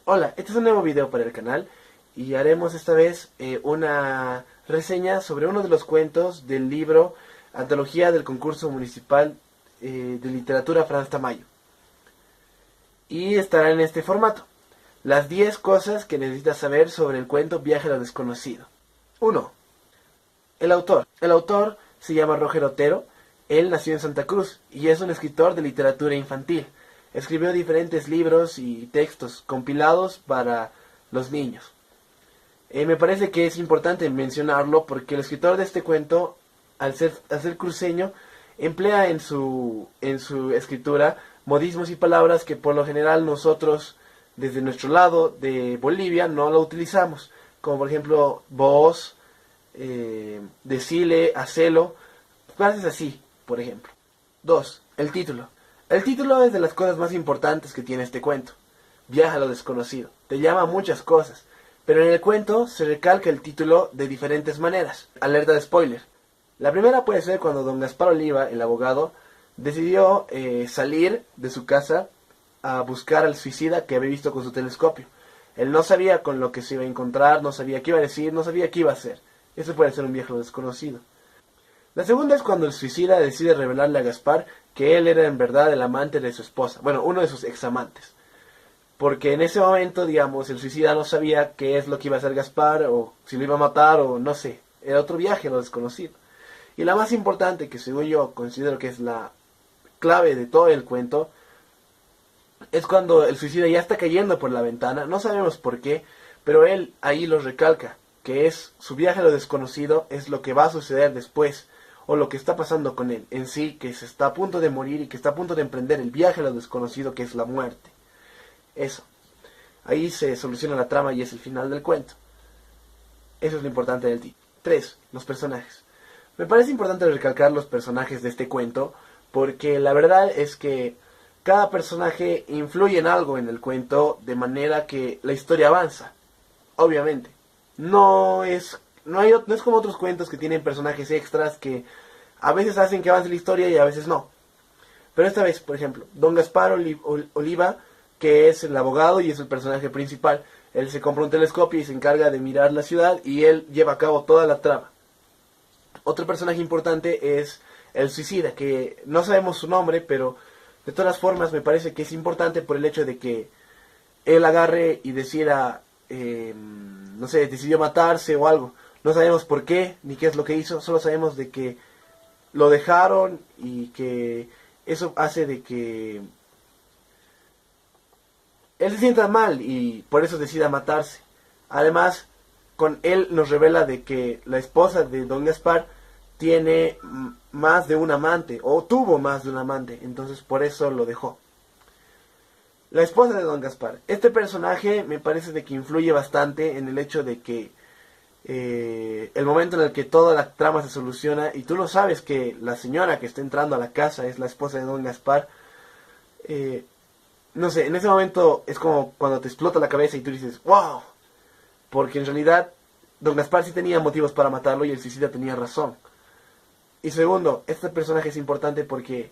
Hola, este es un nuevo video para el canal y haremos esta vez una reseña sobre uno de los cuentos del libro Antología del Concurso Municipal de Literatura Franz Tamayo. Y estará en este formato: las 10 cosas que necesitas saber sobre el cuento Viaje a lo Desconocido. 1. El autor. El autor se llama Roger Otero. Él nació en Santa Cruz y es un escritor de literatura infantil. Escribió diferentes libros y textos compilados para los niños. Me parece que es importante mencionarlo porque el escritor de este cuento, al ser cruceño, emplea en su escritura modismos y palabras que por lo general nosotros, desde nuestro lado de Bolivia, no lo utilizamos. Como por ejemplo, vos, decile, hacelo, frases así, por ejemplo. 2. El título. El título es de las cosas más importantes que tiene este cuento. Viaja a lo desconocido. Te llama a muchas cosas, pero en el cuento se recalca el título de diferentes maneras. Alerta de spoiler. La primera puede ser cuando don Gaspar Oliva, el abogado, decidió salir de su casa a buscar al suicida que había visto con su telescopio. Él no sabía con lo que se iba a encontrar, no sabía qué iba a decir, no sabía qué iba a hacer. Eso puede ser un viaje a lo desconocido. La segunda es cuando el suicida decide revelarle a Gaspar que él era en verdad el amante de su esposa. Bueno, uno de sus examantes. Porque en ese momento, digamos, el suicida no sabía qué es lo que iba a hacer Gaspar, o si lo iba a matar, o no sé. Era otro viaje a lo desconocido. Y la más importante, que según yo considero que es la clave de todo el cuento, es cuando el suicida ya está cayendo por la ventana. No sabemos por qué, pero él ahí lo recalca, que es su viaje a lo desconocido, es lo que va a suceder después, o lo que está pasando con él en sí, que se está a punto de morir y que está a punto de emprender el viaje a lo desconocido, que es la muerte. Eso. Ahí se soluciona la trama y es el final del cuento. Eso es lo importante del título. 3. Los personajes. Me parece importante recalcar los personajes de este cuento, porque la verdad es que cada personaje influye en algo en el cuento, de manera que la historia avanza. Obviamente. No es como otros cuentos que tienen personajes extras que a veces hacen que avance la historia y a veces no. Pero esta vez, por ejemplo, don Gaspar Oliva, que es el abogado y es el personaje principal, él se compra un telescopio y se encarga de mirar la ciudad y él lleva a cabo toda la trama. Otro personaje importante es el suicida, que no sabemos su nombre, pero de todas formas me parece que es importante por el hecho de que él agarre y decida, no sé, decidió matarse o algo. No sabemos por qué, ni qué es lo que hizo, solo sabemos de que lo dejaron y que eso hace de que él se sienta mal y por eso decida matarse. Además, con él nos revela de que la esposa de don Gaspar tiene más de un amante, o tuvo más de un amante, entonces por eso lo dejó. La esposa de don Gaspar. Este personaje me parece de que influye bastante en el hecho de que el momento en el que toda la trama se soluciona y tú lo sabes que la señora que está entrando a la casa es la esposa de don Gaspar, no sé, en ese momento es como cuando te explota la cabeza y tú dices ¡wow! Porque en realidad don Gaspar sí tenía motivos para matarlo y el suicida tenía razón. Y segundo, este personaje es importante porque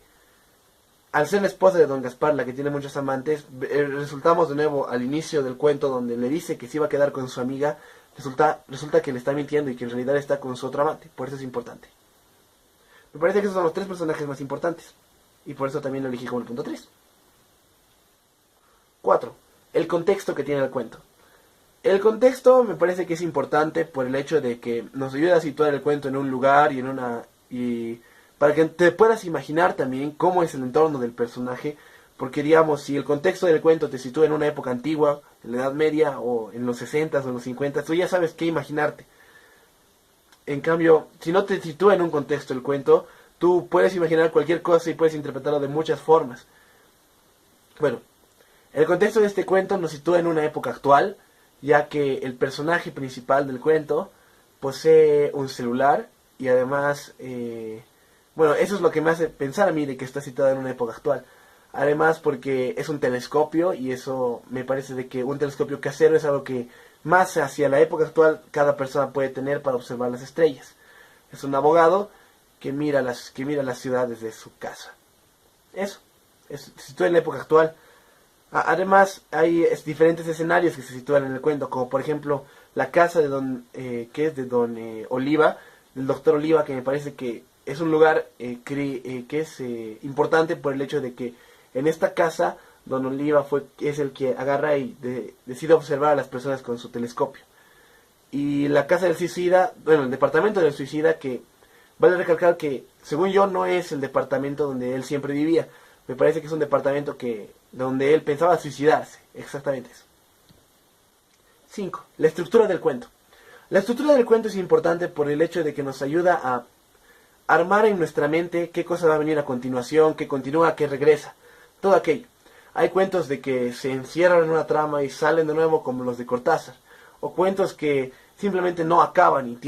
al ser la esposa de don Gaspar la que tiene muchos amantes, resultamos de nuevo al inicio del cuento donde le dice que se iba a quedar con su amiga. Resulta que le está mintiendo y que en realidad está con su otro amante. Por eso es importante. Me parece que esos son los 3 personajes más importantes. Y por eso también lo elegí como el punto 3. 4. El contexto que tiene el cuento. El contexto me parece que es importante por el hecho de que nos ayuda a situar el cuento en un lugar y para que te puedas imaginar también cómo es el entorno del personaje. Porque digamos, si el contexto del cuento te sitúa en una época antigua, en la Edad Media, o en los 60 o en los 50, tú ya sabes qué imaginarte. En cambio, si no te sitúa en un contexto el cuento, tú puedes imaginar cualquier cosa y puedes interpretarlo de muchas formas. Bueno, el contexto de este cuento nos sitúa en una época actual, ya que el personaje principal del cuento posee un celular y además, bueno, eso es lo que me hace pensar a mí de que está situado en una época actual. Además porque es un telescopio y eso me parece de que un telescopio casero es algo que más hacia la época actual cada persona puede tener para observar las estrellas. Es un abogado que mira la ciudad desde su casa. Eso, se sitúa en la época actual. Además, hay diferentes escenarios que se sitúan en el cuento, como por ejemplo la casa de que es de don Oliva, del doctor Oliva, que me parece que es un lugar que es importante por el hecho de que en esta casa don Oliva es el que agarra y decide observar a las personas con su telescopio. Y la casa del suicida, bueno, el departamento del suicida, que vale recalcar que según yo no es el departamento donde él siempre vivía. Me parece que es un departamento donde él pensaba suicidarse. Exactamente eso. 5. La estructura del cuento. La estructura del cuento es importante por el hecho de que nos ayuda a armar en nuestra mente qué cosa va a venir a continuación, qué continúa, qué regresa. Todo aquello. Hay cuentos de que se encierran en una trama y salen de nuevo como los de Cortázar. O cuentos que simplemente no acaban y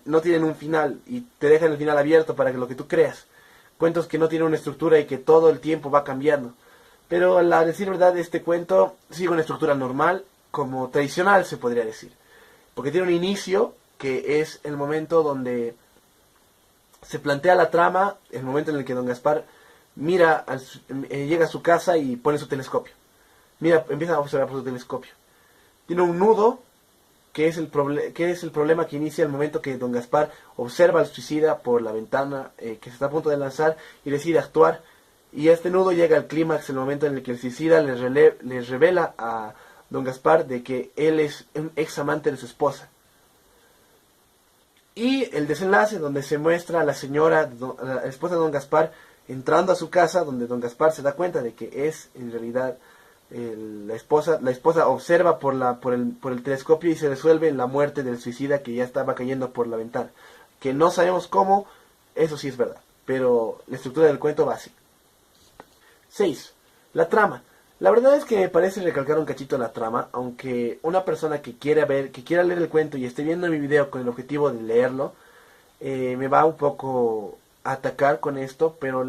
no tienen un final y te dejan el final abierto para que lo que tú creas. Cuentos que no tienen una estructura y que todo el tiempo va cambiando. Pero a decir verdad, este cuento sigue una estructura normal, como tradicional se podría decir. Porque tiene un inicio, que es el momento donde se plantea la trama, el momento en el que don Gaspar llega a su casa y pone su telescopio. Empieza a observar por su telescopio. Tiene un nudo, que es el problema que inicia el momento que don Gaspar observa al suicida por la ventana que se está a punto de lanzar y decide actuar. Y este nudo llega al clímax, el momento en el que el suicida les revela a don Gaspar de que él es un ex amante de su esposa. Y el desenlace donde se muestra a la señora, a la esposa de don Gaspar, entrando a su casa, donde don Gaspar se da cuenta de que es en realidad la esposa observa por el telescopio y se resuelve en la muerte del suicida que ya estaba cayendo por la ventana. Que no sabemos cómo, eso sí es verdad, pero la estructura del cuento va así. 6. La trama. La verdad es que me parece recalcar un cachito la trama, aunque una persona que quiera leer el cuento y esté viendo mi video con el objetivo de leerlo, me va un poco a atacar con esto, pero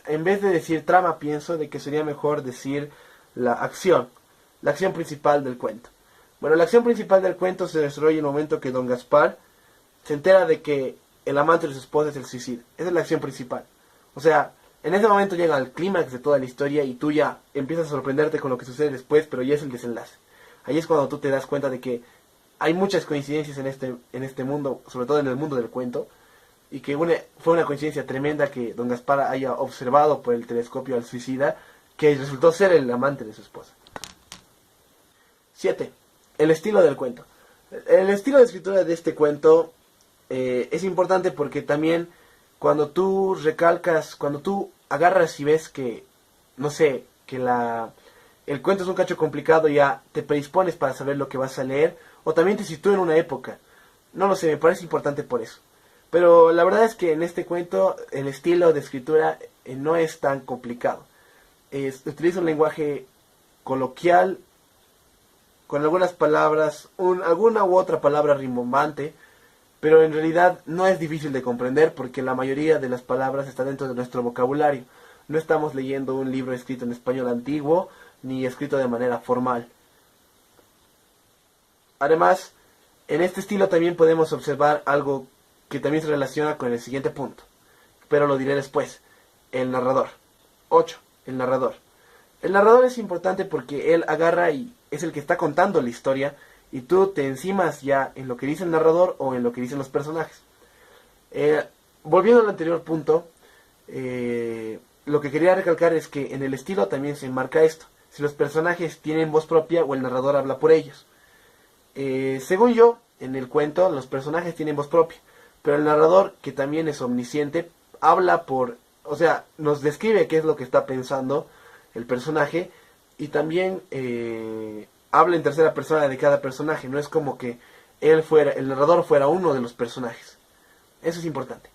en vez de decir trama pienso de que sería mejor decir la acción principal del cuento. Bueno, la acción principal del cuento se desarrolla en el momento que don Gaspar se entera de que el amante de su esposa es el suicida. Esa es la acción principal. O sea, en ese momento llega al clímax de toda la historia y tú ya empiezas a sorprenderte con lo que sucede después, pero ya es el desenlace. Ahí es cuando tú te das cuenta de que hay muchas coincidencias en este mundo, sobre todo en el mundo del cuento, y que fue una coincidencia tremenda que don Gaspar haya observado por el telescopio al suicida, que resultó ser el amante de su esposa. 7. El estilo del cuento. El estilo de escritura de este cuento es importante porque también cuando tú agarras y ves que, no sé, que el cuento es un cacho complicado, ya te predispones para saber lo que vas a leer, o también te sitúa en una época. No lo sé, me parece importante por eso. Pero la verdad es que en este cuento el estilo de escritura no es tan complicado. Utiliza un lenguaje coloquial, con algunas palabras, alguna u otra palabra rimbombante, pero en realidad no es difícil de comprender porque la mayoría de las palabras está dentro de nuestro vocabulario. No estamos leyendo un libro escrito en español antiguo, ni escrito de manera formal. Además, en este estilo también podemos observar algo que también se relaciona con el siguiente punto, pero lo diré después. El narrador. 8. El narrador. El narrador es importante porque él agarra y es el que está contando la historia y tú te encimas ya en lo que dice el narrador o en lo que dicen los personajes. Volviendo al anterior punto, lo que quería recalcar es que en el estilo también se enmarca esto. Si los personajes tienen voz propia o el narrador habla por ellos. Según yo, en el cuento los personajes tienen voz propia, pero el narrador, que también es omnisciente, o sea, nos describe qué es lo que está pensando el personaje y también habla en tercera persona de cada personaje. No es como que el narrador fuera uno de los personajes. Eso es importante.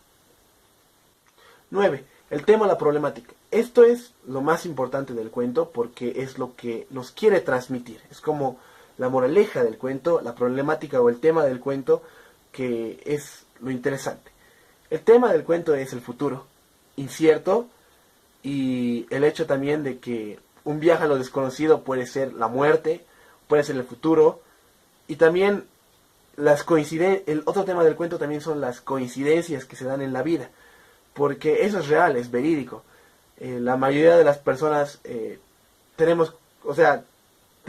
9. El tema o la problemática. Esto es lo más importante del cuento porque es lo que nos quiere transmitir. Es como la moraleja del cuento, la problemática o el tema del cuento, que es lo interesante. El tema del cuento es el futuro, incierto, y el hecho también de que un viaje a lo desconocido puede ser la muerte, puede ser el futuro, y también el otro tema del cuento también son las coincidencias que se dan en la vida, porque eso es real, es verídico. La mayoría de las personas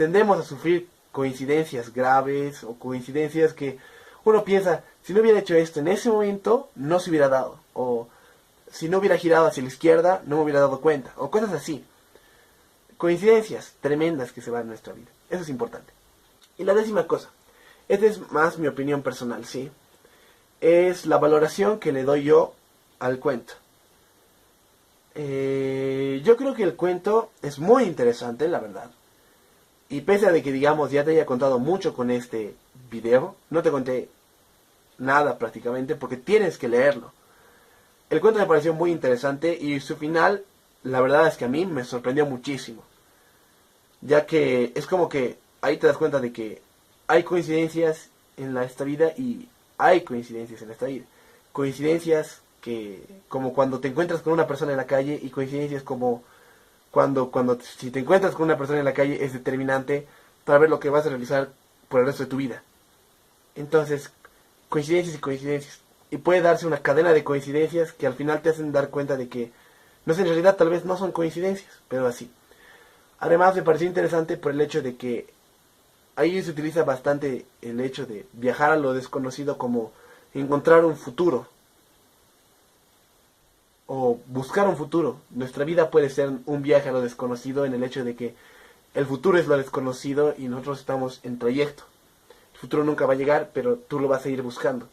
tendemos a sufrir coincidencias graves o coincidencias que uno piensa, si no hubiera hecho esto en ese momento, no se hubiera dado. O si no hubiera girado hacia la izquierda, no me hubiera dado cuenta. O cosas así. Coincidencias tremendas que se van en nuestra vida. Eso es importante. Y la 10ª cosa. Esta es más mi opinión personal, ¿sí? Es la valoración que le doy yo al cuento. Yo creo que el cuento es muy interesante, la verdad. Y pese a de que, digamos, ya te haya contado mucho con este video, no te conté nada prácticamente porque tienes que leerlo. El cuento me pareció muy interesante y su final, la verdad es que a mí me sorprendió muchísimo. Ya que es como que ahí te das cuenta de que hay coincidencias en esta vida y hay coincidencias en esta vida. Coincidencias que, como cuando te encuentras con una persona en la calle, y coincidencias como cuando si te encuentras con una persona en la calle es determinante para ver lo que vas a realizar por el resto de tu vida. Entonces, coincidencias y coincidencias. Y puede darse una cadena de coincidencias que al final te hacen dar cuenta de que, no sé, en realidad tal vez no son coincidencias, pero así. Además me pareció interesante por el hecho de que ahí se utiliza bastante el hecho de viajar a lo desconocido como encontrar un futuro o buscar un futuro. Nuestra vida puede ser un viaje a lo desconocido en el hecho de que el futuro es lo desconocido y nosotros estamos en trayecto. El futuro nunca va a llegar, pero tú lo vas a ir buscando.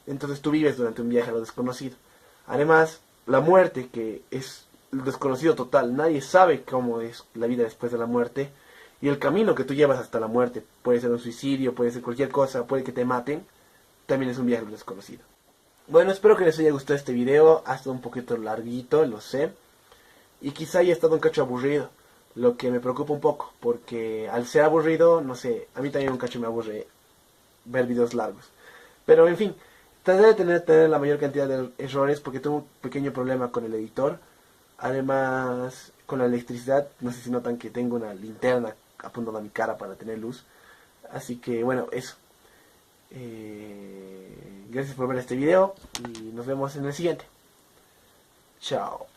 Entonces tú vives durante un viaje a lo desconocido. Además, la muerte, que es el desconocido total. Nadie sabe cómo es la vida después de la muerte. Y el camino que tú llevas hasta la muerte, puede ser un suicidio, puede ser cualquier cosa, puede que te maten, también es un viaje a lo desconocido. Bueno, espero que les haya gustado este video. Ha estado un poquito larguito, lo sé. Y quizá haya estado un cacho aburrido. Lo que me preocupa un poco, porque al ser aburrido, no sé, a mí también un cacho me aburre ver videos largos. Pero en fin, traté de tener la mayor cantidad de errores porque tuve un pequeño problema con el editor. Además, con la electricidad, no sé si notan que tengo una linterna apuntando a mi cara para tener luz. Así que bueno, eso. Gracias por ver este video y nos vemos en el siguiente. Chao.